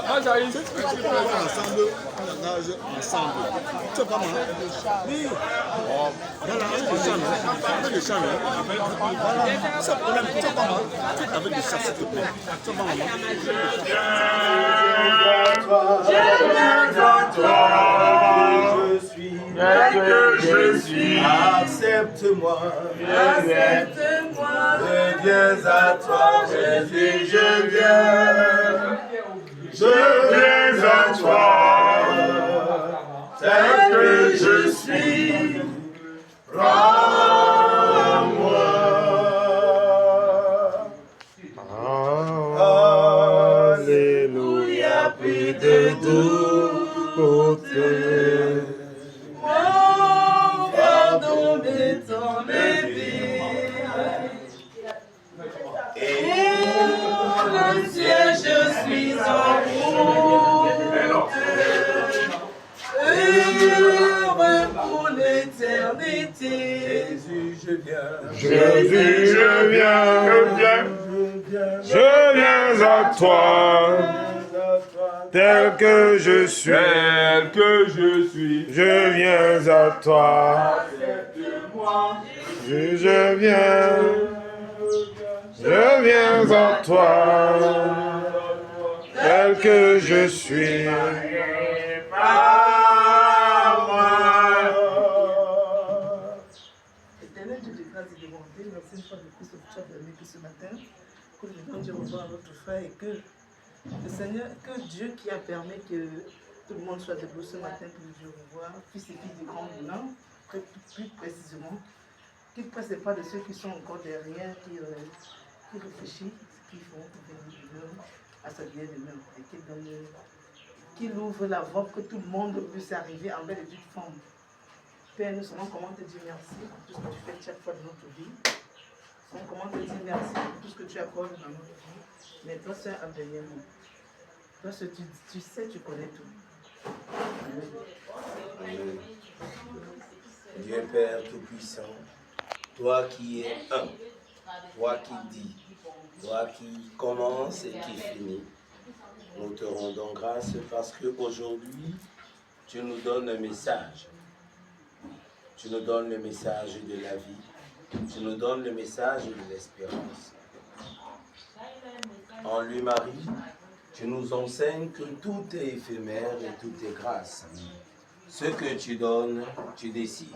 Moi j'arrive. Ensemble. Tu sais pas moi? Oui. Voilà, avec le chant. Avec le chant. Voilà. Ça problème. Tu sais pas moi? Avec le chant, s'il te plaît. Tu sais pas moi? Je viens à toi. Que je suis. Accepte-moi. Accepte-moi. Je viens à toi, Jésus, je viens. Je viens à toi, tel que je suis. Prends-moi. Alléluia, puis de doute. Mon pardon de ton épée. Et pour le ciel, je suis en route. Heureux pour l'éternité. Jésus, je viens. Jésus, je viens. Je viens à toi. Tel que je suis. Tel que je suis. Je viens à toi. Je viens. Je viens à toi, tel que je suis. Éternel Dieu de grâce et de bonté, merci une fois de plus que tu as permis que ce matin, que nous venons dire au revoir à notre frère et que le Seigneur, que Dieu qui a permis que tout le monde soit debout ce matin pour nous dire au revoir, fils et filles du grand moulin, plus précisément, qu'il ne presse pas de ceux qui sont encore derrière, qui réfléchissent ce qu'ils font pour venir demain à sa vie demain et qu'il ouvre la voie pour que tout le monde puisse arriver en belle et due forme. Père, nous savons comment te dire merci pour tout ce que tu fais chaque fois dans notre vie. Nous savons comment te dire merci pour tout ce que tu accordes dans notre vie. Mais toi, c'est un dernier mot. Toi, tu sais, tu connais tout. Amen. Dieu Père Tout-Puissant, toi qui es un, toi qui dis, toi qui commences et qui finis, nous te rendons grâce parce qu'aujourd'hui, tu nous donnes un message. Tu nous donnes le message de la vie. Tu nous donnes le message de l'espérance. En lui, Marie, tu nous enseignes que tout est éphémère et tout est grâce. Ce que tu donnes, tu décides.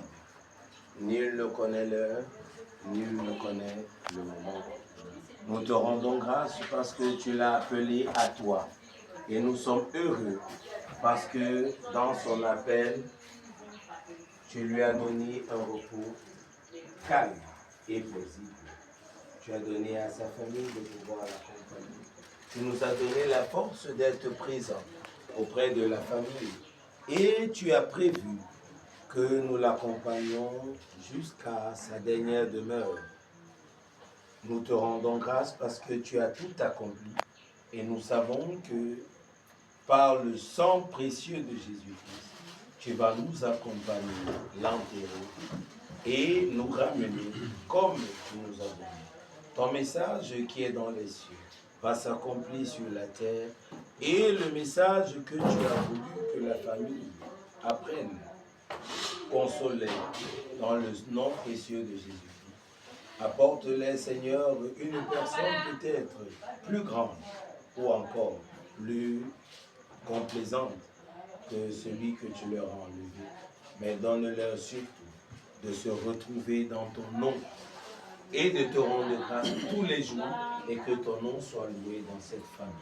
Nul ne connaît l'heure, nul ne connaît le moment. Nous te rendons grâce parce que tu l'as appelé à toi. Et nous sommes heureux parce que dans son appel, tu lui as donné un repos calme et paisible. Tu as donné à sa famille de pouvoir l'accompagner. Tu nous as donné la force d'être présent auprès de la famille. Et tu as prévu que nous l'accompagnions jusqu'à sa dernière demeure. Nous te rendons grâce parce que tu as tout accompli. Et nous savons que par le sang précieux de Jésus-Christ, tu vas nous accompagner, l'enterrer et nous ramener comme tu nous as donné. Ton message qui est dans les cieux va s'accomplir sur la terre et le message que tu as voulu que la famille apprenne, console-les dans le nom précieux de Jésus-Christ. Apporte-les, Seigneur, une personne peut-être plus grande ou encore plus complaisante que celui que tu leur as enlevé. mais donne-leur surtout de se retrouver dans ton nom et de te rendre grâce tous les jours et que ton nom soit loué dans cette famille.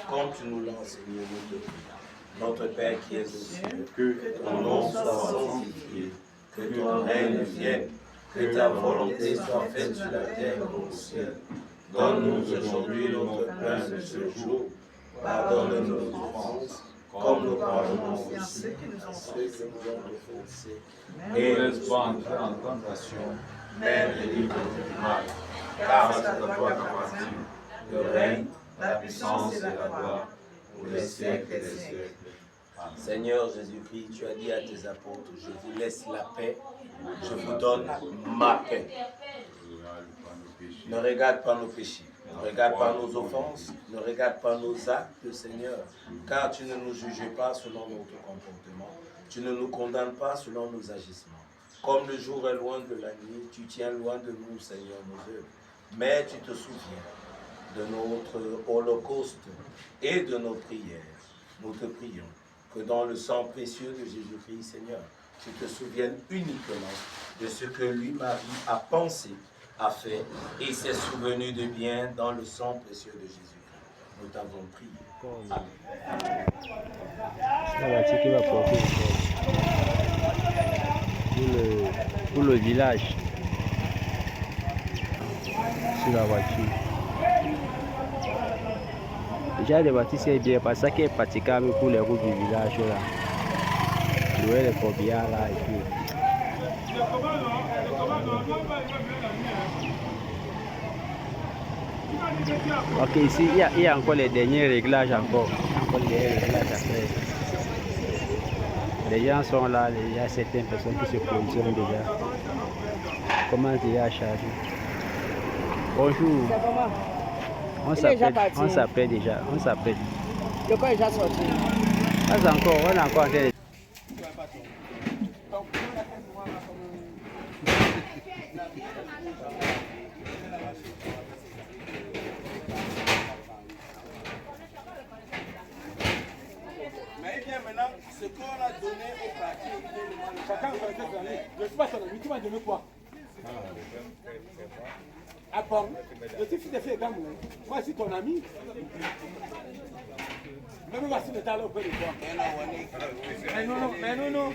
Comme tu nous l'as enseigné, nous te prions. Notre Père qui es aux cieux, que ton nom soit sanctifié, que ton règne vienne, que ta volonté soit faite sur la terre comme au ciel. Donne-nous aujourd'hui notre pain de ce jour. Pardonne nos offenses, comme nous pardonnons aussi à ceux qui nous ont offensés. Et ne laisse pas entrer en tentation, mais délivre-nous du mal. Car c'est à toi qu'appartient le règne, la puissance et la gloire pour les siècles et des siècles. Seigneur Jésus-Christ, tu as dit à tes apôtres, je vous laisse la paix, je vous donne ma paix. Ne regarde pas nos péchés, ne regarde pas nos offenses, ne regarde pas nos actes, Seigneur, car tu ne nous juges pas selon notre comportement, tu ne nous condamnes pas selon nos agissements. Comme le jour est loin de la nuit, tu tiens loin de nous, Seigneur, nos œuvres. Mais tu te souviens de notre holocauste et de nos prières. Nous te prions que dans le sang précieux de Jésus-Christ, Seigneur, tu te souviennes uniquement de ce que lui, Marie, a pensé, a fait et s'est souvenu de bien dans le sang précieux de Jésus-Christ. Nous t'avons prié. Pour le village, sur la voiture. Déjà, les voitures, c'est bien parce que c'est praticable pour les routes du village. Là. Louer les corbillards là et tout. Ok, ici, il y a encore les derniers réglages encore. Encore les derniers réglages à faire. Les gens sont là, il y a certaines personnes qui se positionnent déjà. Comment déjà à charger? Bonjour. On s'appelle déjà. On s'appelle. Le corps est déjà sorti. Pas encore, on est encore en train de... Mais bien maintenant, ce qu'on a donné au quartier, chacun va quelques années. Je ne sais pas ton ami, tu m'as donné quoi? Ah bon? Je te fais des filles gammes. Moi, c'est ton ami. Même voici le talent auprès de toi. Mais non, mais non, non.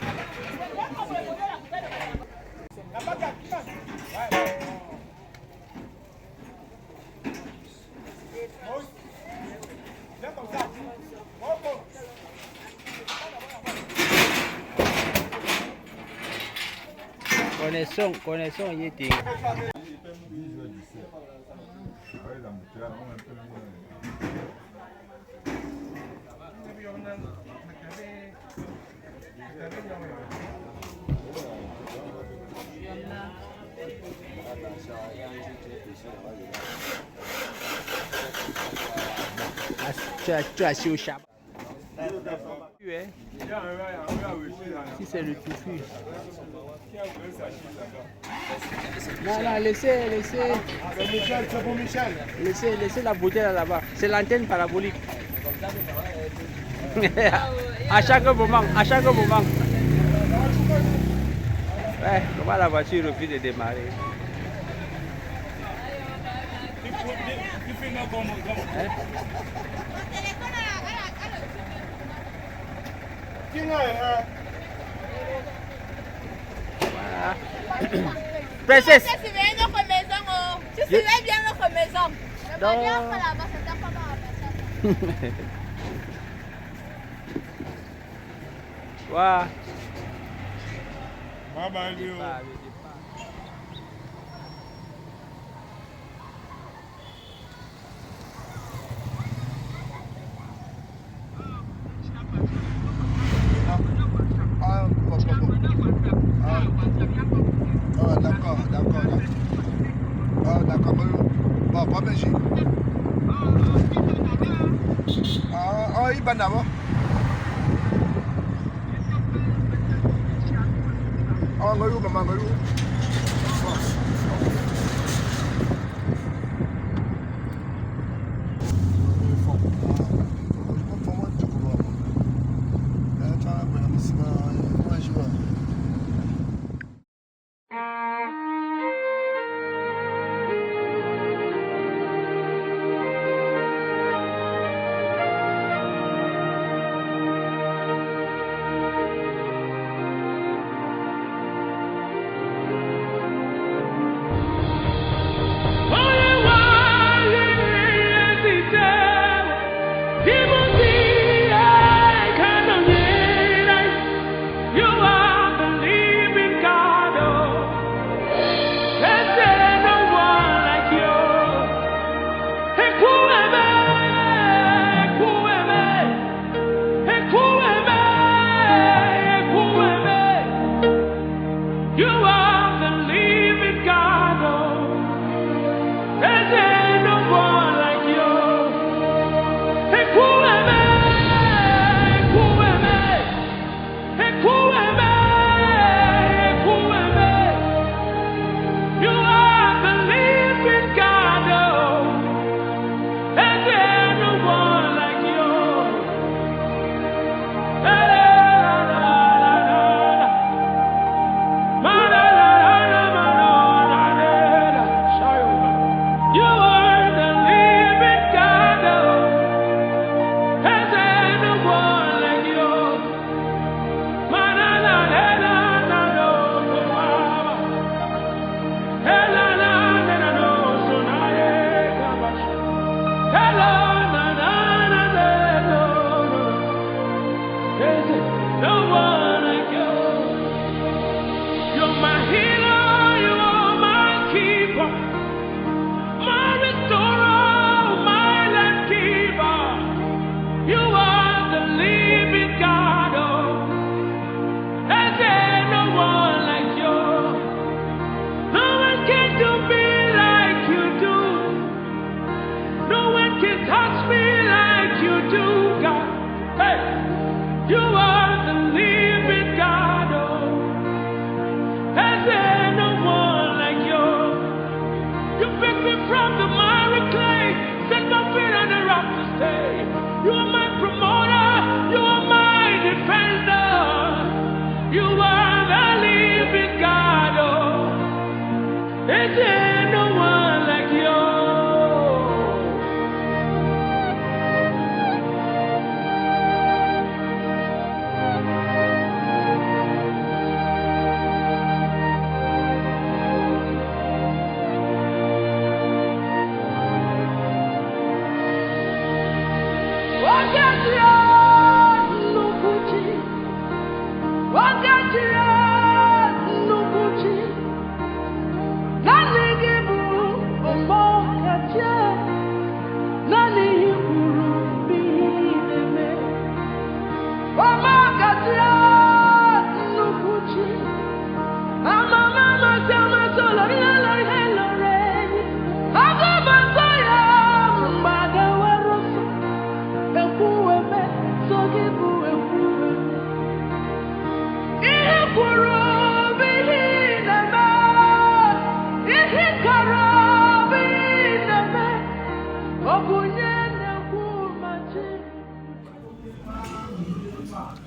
Connaissons, il était. Tu as assis au charbon. Si c'est le touffu. Non, laissez. C'est pour Michel. Laissez la bouteille là-bas. C'est l'antenne parabolique. À chaque moment. Ouais, comment la voiture refuse de démarrer? Voilà. Princesse. Tu surveilles notre maison. Tu surveilles bien notre maison. Le mariage là-bas, c'est un peu mal. Voilà. D'accord. Bon, pas Belgique. Il va d'abord. Maman.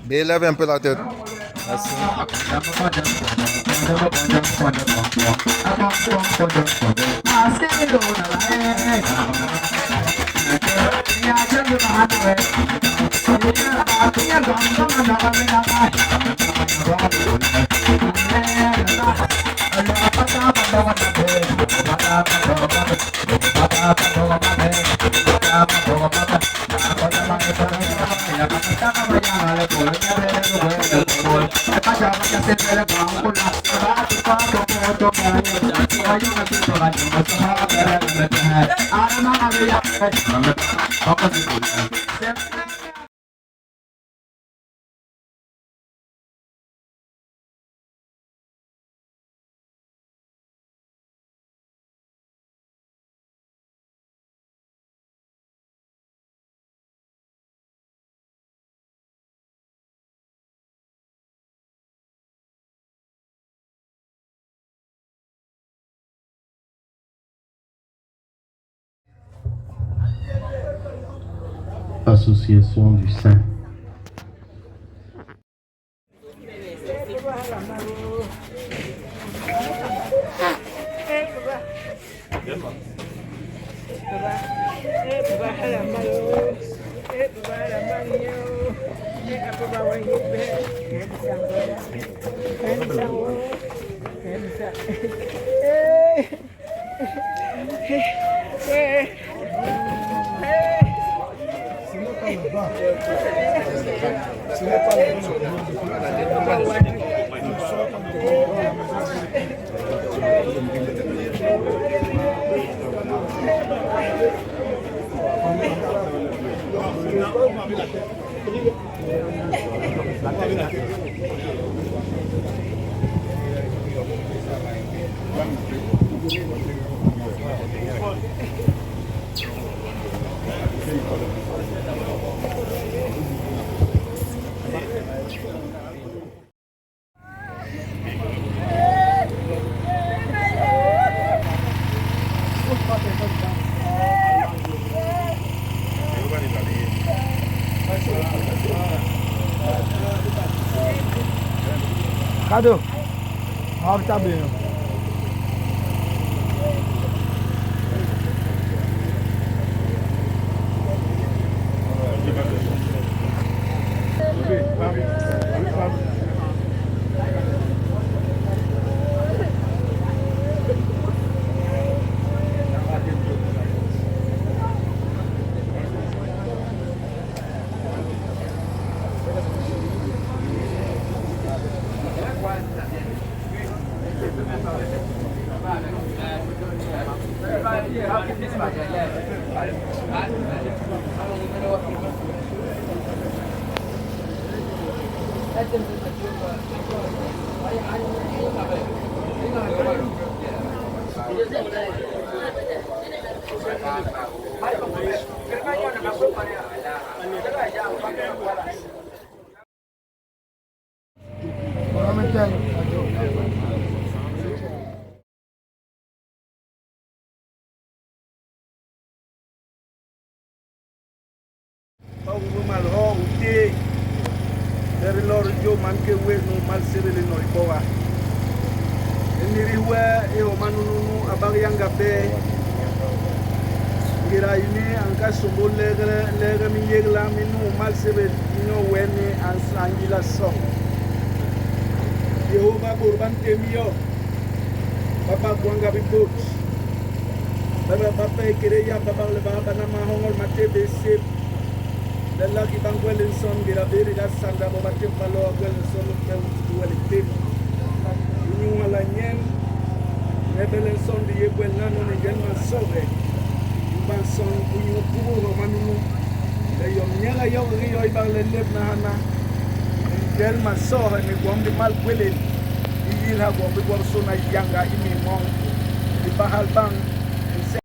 Élève un peu la tête. Merci. Association du Saint. Cadê? Ó, tá bem. Dari lor jo man ke we no mal serele no ibowa. Eniri we e o manunu abari yanga be. Ngira ini anka sombo legre mi yegla minu mal serele no weni ansangila so. Yehova kurban temio. Baba gwanga bibot. Baba kere ya baba le baba na mahongol mate bese. Lagi bang Wellington gira beri da sanda bo batim palo Wellington pe Wellington ni wala nyen Wellington di yebel nano ni gen man sobe ban son kunyu kubo manunu le yom nyala yo ri yo bang le leb na hana gen man so ha ni gom di mal gwelen yil ha gom bi gom so na yanga imi mong di bahal bang